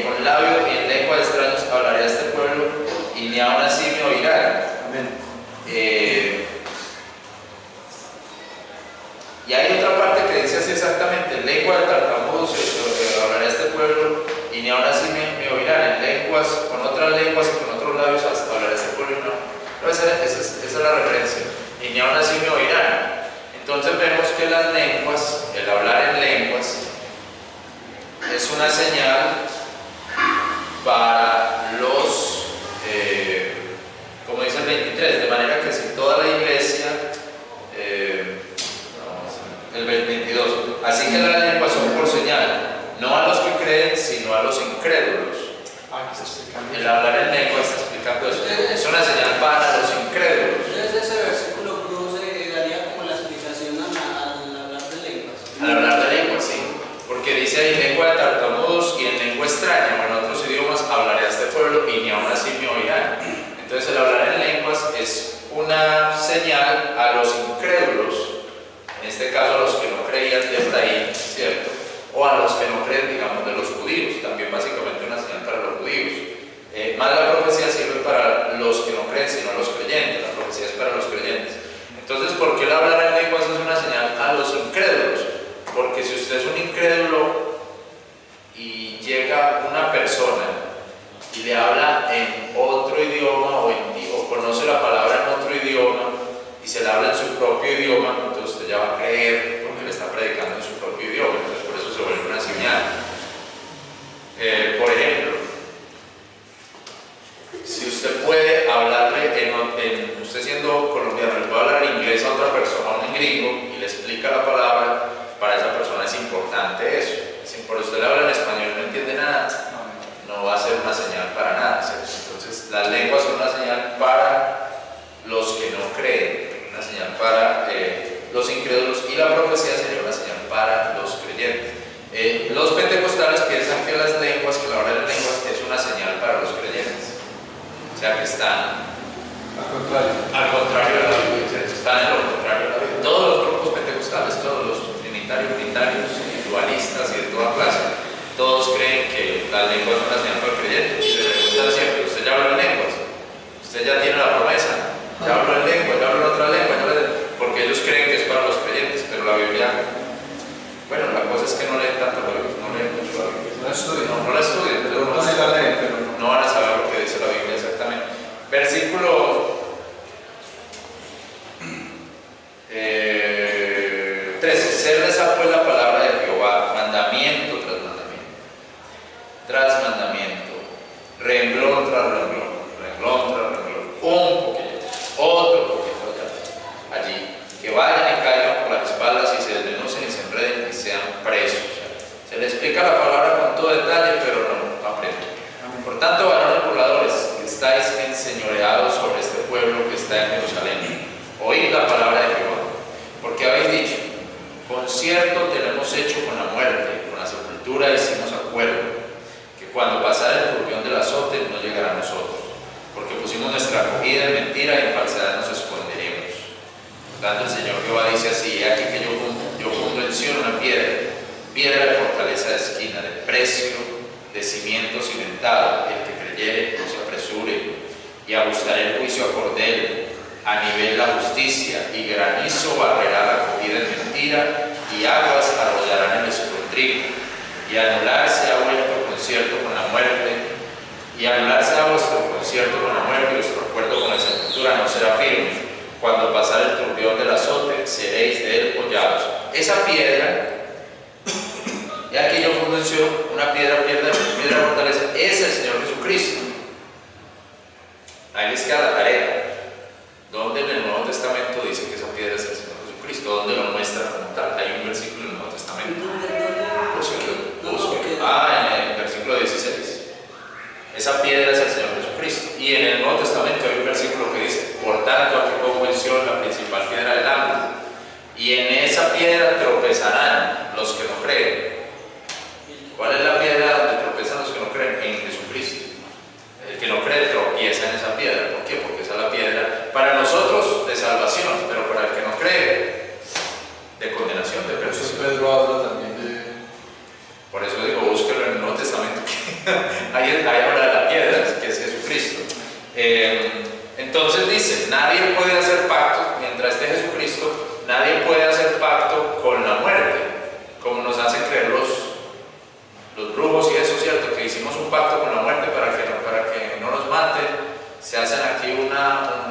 con labios y en lengua de extraños hablaré a este pueblo, y ni aun así me oirán. Amén. Y hay otra parte que dice así exactamente, en lengua de tartamudos hablaré a este pueblo, y ni aun así me oirán. En lenguas, con otras lenguas y con otros labios hablaré a este pueblo, no. Esa es la referencia, y ni aun así me oirán. Entonces vemos que las lenguas, el hablar en lenguas, es una señal para los, como dice el 23, de manera que si toda la iglesia, el 22, así que las lenguas son por señal, no a los que creen, sino a los incrédulos. Aquí está explicando. El hablar en lengua está explicando eso. Es una señal para los incrédulos. Entonces ese versículo cruz daría como la explicación al hablar de lenguas. Al hablar de lengua, sí. Porque dice ahí lengua de tartamudos y en lengua extraña, o en otros idiomas, hablaré a este pueblo y ni aun así me oirán. Entonces el hablar en lenguas es una señal a los incrédulos, en este caso a los que no creían de Efraín, ¿cierto? O a los que no creen, digamos, de los judíos, también básicamente una señal para los judíos. Más la profecía sirve para los que no creen, sino a los creyentes. La profecía es para los creyentes. Entonces, ¿por qué el hablar en lenguas es una señal a los incrédulos? Porque si usted es un incrédulo y llega una persona y le habla en otro idioma o conoce la palabra en otro idioma y se le habla en su propio idioma, entonces usted ya va a creer porque le está predicando en su propio idioma. Entonces, por eso se vuelve una señal. Por ejemplo, si usted puede hablarle usted siendo colombiano, le puede hablar en inglés a otra persona, a un gringo, y le explica la palabra, para esa persona es importante eso. Si por usted le habla en español y no entiende nada, no va a ser una señal para nada, ¿cierto? Entonces, las lenguas son una señal para los que no creen, una señal para los incrédulos, y la profecía sería una señal para los creyentes. Los pentecostales piensan que las lenguas, que la hora de las lenguas es una señal para los creyentes. O sea, que están al contrario de la Biblia, ¿cierto? Están en lo contrario de la Biblia. Todos los grupos pentecostales, todos los trinitarios, dualistas y de toda clase, todos creen que las lenguas son una señal para el creyente. Y le preguntan siempre, ¿usted ya habla en lenguas? ¿Usted ya tiene la promesa? ¿Ya hablo en lengua? ¿Ya hablo en otra lengua? Porque ellos creen que es para los creyentes, pero la Biblia, bueno, la cosa es que no leen tanto la Biblia, no leen mucho la Biblia. No estudian. No la estudian, pero No se la leen, pero no van a saber lo que dice la Biblia exactamente. Versículo 13. Serles ha pues la palabra de Jehová, mandamiento tras mandamiento, renglón tras renglón, un poquito, otro poquito acá, allí, que vayan y caigan por las espaldas y se desmenucen y se enreden y sean presos. Se les explica la palabra con todo detalle, pero no aprenden. Por tanto, varones burladores, que estáis enseñoreados sobre este pueblo que está en Jerusalén, oíd la palabra de Jehová, porque habéis dicho, concierto tenemos hecho con la muerte, con la sepultura hicimos acuerdo, que cuando pasara el turbión del azote no llegará a nosotros, porque pusimos nuestra acogida en mentira y en falsedad nos esconderemos. Por tanto, el Señor Jehová dice así: he aquí que yo fundo en Sion una piedra de fortaleza de esquina, de precio, de cimiento cimentado. El que creyere no se apresure, y ajustaré el juicio a cordel, a nivel la justicia, y granizo barrerá la acogida en mentira, y aguas arrollarán el escondrijo, y anular se ha vuelto con concierto con la muerte y vuestro acuerdo con la sepultura no será firme. Cuando pasare el turbión del azote, seréis de él hollados. Esa piedra, y aquí yo pronuncio una piedra fortaleza, es el Señor Jesucristo. Ahí les queda la tarea. ¿Dónde en el Nuevo Testamento dice que esa piedra es el Señor Jesucristo? ¿Dónde lo muestra como tal? Hay un versículo en el Nuevo Testamento. En el versículo 16. Esa piedra es el Señor Jesucristo. Y en el Nuevo Testamento hay un versículo que dice: por tanto, aquí pongo en Sion la principal piedra del ángulo, y en esa piedra tropezarán los que no creen. ¿Cuál es la piedra donde tropezan los que no creen? En Jesucristo. El que no cree tropieza en esa piedra. ¿Por qué? Porque esa es la piedra para nosotros de salvación, pero para el que no cree, de condenación, de persecución. Pedro habla también de... Por eso digo, búsquelo en el Nuevo Testamento, ahí habla de la piedra, que es Jesucristo. Entonces dice, nadie puede hacer pacto, mientras esté Jesucristo, nadie puede hacer pacto con la muerte, como nos hacen creer los brujos y eso, ¿cierto? Que hicimos un pacto con la muerte para que no nos maten. Se hacen aquí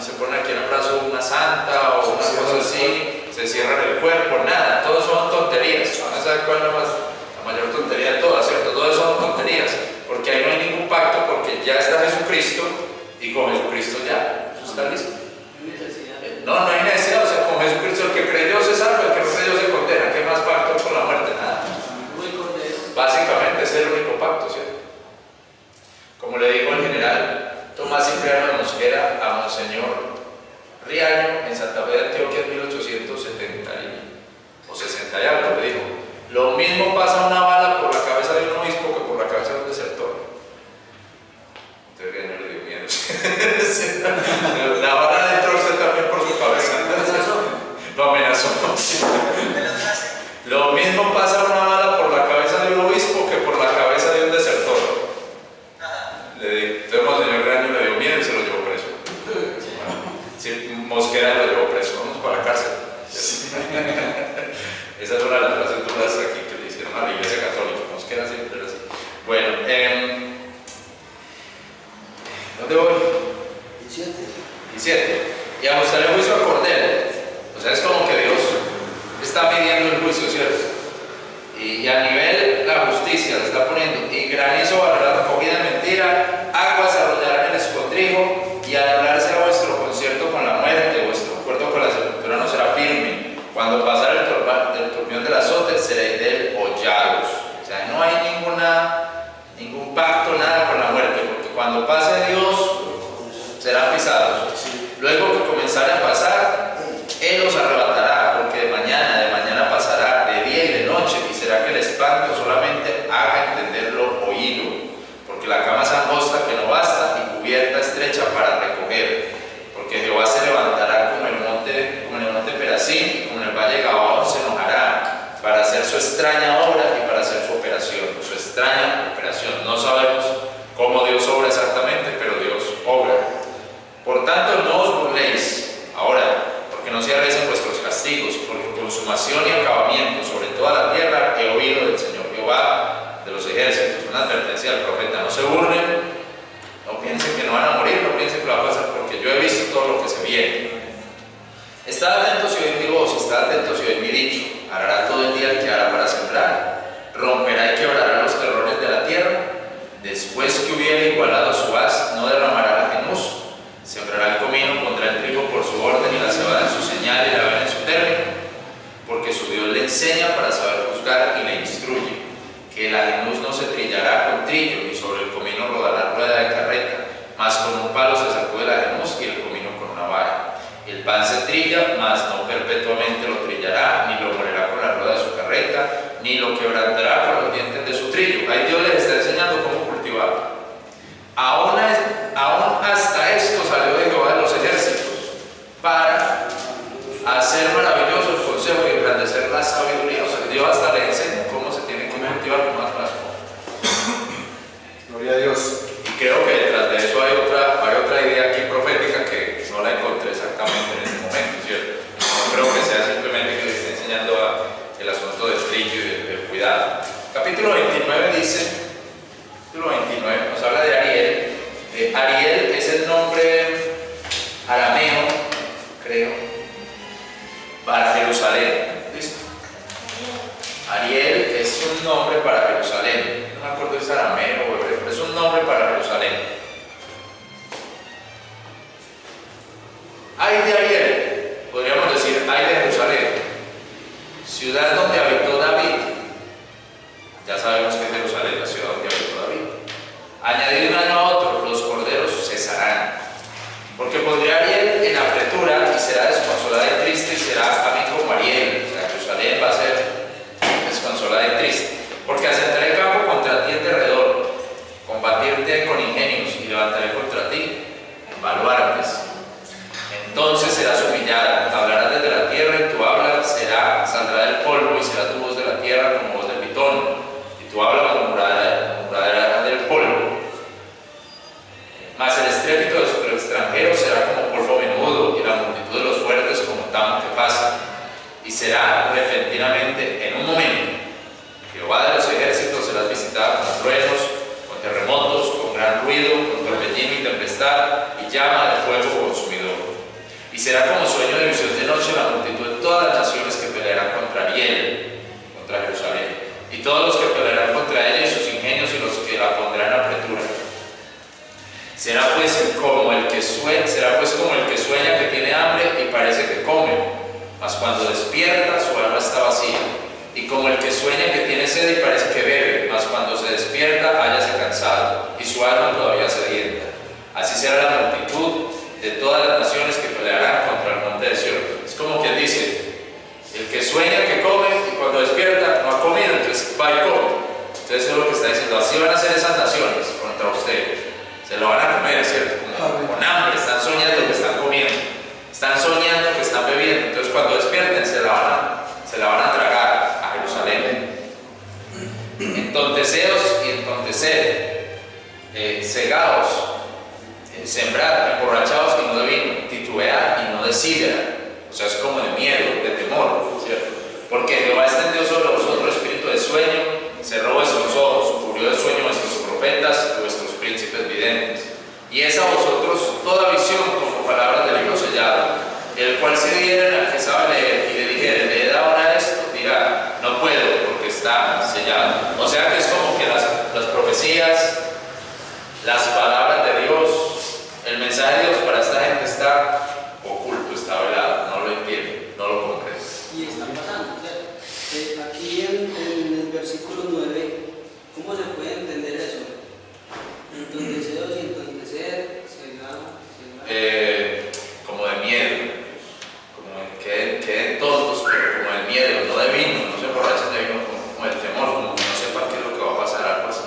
se ponen aquí en el brazo una santa o una cosa así, se cierran el cuerpo, nada, todos son tonterías. Van a saber cuál es la mayor tontería de todas, ¿cierto? Todas son tonterías, porque ahí no hay ningún pacto, porque ya está Jesucristo y con Jesucristo ya, eso está listo. No hay necesidad, o sea, con Jesucristo el que creyó se salva, el que no creyó se condena. ¿Qué más pacto con la muerte? Nada. Básicamente ese es el único pacto, ¿cierto? Como le digo al general Tomás Cipriano de Mosquera a Monseñor Riaño en Santa Fe de Antioquia en 1870 o 60 y algo, le dijo: lo mismo pasa una bala por la cabeza de un obispo que por la cabeza de un desertor. Entonces Riaño le dio miedo. La bala entró usted también por su cabeza. Lo amenazó. Lo mismo pasa una bala por la cabeza de un obispo que por la cabeza de un desertor. Le digo, entonces Monseñor Riaño le dio miedo y se lo llevó preso. Sí, Mosquera lo llevó preso, vamos para la cárcel. Esa es una de las frases duras aquí que le hicieron a la Iglesia Católica. Mosquera siempre era así. Bueno, ¿dónde voy? 17. Y ajustaré el juicio a Cordero. O sea, es como que Dios está midiendo el juicio, ¿cierto? Y a nivel la justicia le está poniendo: y granizo barrerá recogida de mentira, aguas arrollarán el escondrijo, y anularse a vuestro concierto con la muerte, vuestro acuerdo con la sepultura no será firme. Cuando pasara el turbión del azote, seréis de él hollados. O sea, no hay ningún pacto, nada con la muerte, porque cuando pase Dios, serán pisados. Luego que comenzare a pasar, Él los arrebatará, porque de mañana pasará, de día y de noche, y será que el espanto solamente haga entender lo oído, porque la cama es angosta que no basta, y cubierta estrecha para recoger, porque Jehová se levantará como en el monte Perazim, y como en el valle Gabaón se enojará, para hacer su extraña obra y para hacer su operación, su extraña operación. No sabemos cómo Dios obra exactamente, pero Dios obra. Por tanto, no os burléis ahora, porque no se arrecen vuestros castigos, porque consumación y acabamiento sobre toda la tierra he oído del Señor Jehová de los ejércitos. Una advertencia del profeta: no se burlen, no piensen que no van a morir, no piensen que lo va a pasar, porque yo he visto todo lo que se viene. Estad atentos y oíd mi voz, estad atentos y oíd mi dicho. Hará todo el día el que hará para sembrar, romperá y quebrará los terrones de la tierra. Después que hubiere igualado su haz, no derramará la genuz. Sembrará el comino, pondrá el trigo por su orden y la cebada en su señal y la avena en su término, porque su Dios le enseña para saber juzgar y le instruye, que la genuz no se trillará con trillo, y sobre el comino rodará rueda de carreta, mas con un palo se sacude la genuz y el comino con una vara. El pan se trilla, mas no perpetuamente lo trillará, ni lo molerá con la rueda de su carreta, ni lo quebrantará con los dientes de su trillo. Ahí Dios les está enseñando cómo cultivar. Aún hasta esto salió de Jehová de los ejércitos, para hacer maravilloso el consejo y engrandecer la sabiduría. O sea, Dios hasta le enseña cómo se tiene que cultivar con más cosas. Gloria a Dios. Y creo que detrás de eso hay otra idea aquí profética que no la encontré exactamente en ese momento, ¿cierto? No creo que sea simplemente que le esté enseñando el asunto del trillo y del cuidado. Capítulo 29 dice, capítulo 29 nos habla de Ariel, será como sueño de visión de noche la multitud de todas las naciones que pelearán contra Ariel, contra Jerusalén, y todos los que pelearán contra ella y sus ingenios y los que la pondrán en apretura. Será pues como el que sueña que tiene hambre y parece que come, mas cuando despierta su alma está vacía. Y como el que sueña que tiene sed y parece que bebe, mas cuando se despierta hállase cansado y su alma todavía sedienta. Así será la multitud de todas las naciones que pelearán contra el monte de Sión. Es como quien dice, el que sueña que come y cuando despierta no ha comido, entonces va y come. Entonces eso es lo que está diciendo, así van a ser esas naciones contra usted. Se lo van a comer, ¿cierto? Con hambre, están soñando que están comiendo, están soñando que están bebiendo, entonces cuando despierten se la van a tragar a Jerusalén. Entonteceos y entontecer, cegaos, sembrar, emborrachados y no de vino, titubear y no de sidra, o sea, es como de miedo, de temor, ¿cierto? Porque Jehová extendió sobre vosotros espíritu de sueño, cerró vuestros ojos, cubrió de sueño vuestros profetas y vuestros príncipes videntes. Y es a vosotros toda visión como palabras del libro sellado, el cual si dieren al que sabe leer y le dijere, leed ahora esto, dirá, no puedo porque está sellado. O sea que es como que las profecías, las palabras de Dios, el mensaje de Dios para esta gente está oculto, está velado, no lo entienden, no lo comprenden. Y está pasando, ¿cierto? Aquí en el versículo 9, ¿cómo se puede entender eso? Entontecer y entontecer, cegado. Como de miedo, como de queden tontos, pero como de miedo, no de vino, no se emborrachen de vino, como del temor, como que no sepan qué es lo que va a pasar, algo así,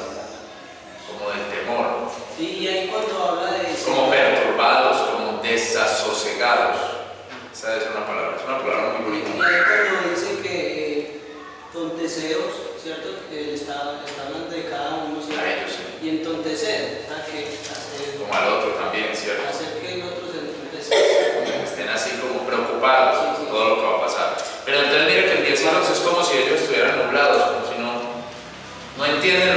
como del temor. Y ahí cuando habla de eso, Como perturbados, como desasosegados. Esa es una palabra muy bonita. y ahí cuando dice que tonteseos, ¿cierto? Está hablando de cada uno, ¿cierto? A ellos, sí. Y entontecer, o sea, que hacer, Como al otro también, ¿cierto? hacer que el otro se entontece. Que estén así como preocupados por todo lo que va a pasar. Pero entonces mire que el 10 es como si ellos estuvieran nublados, como si no entienden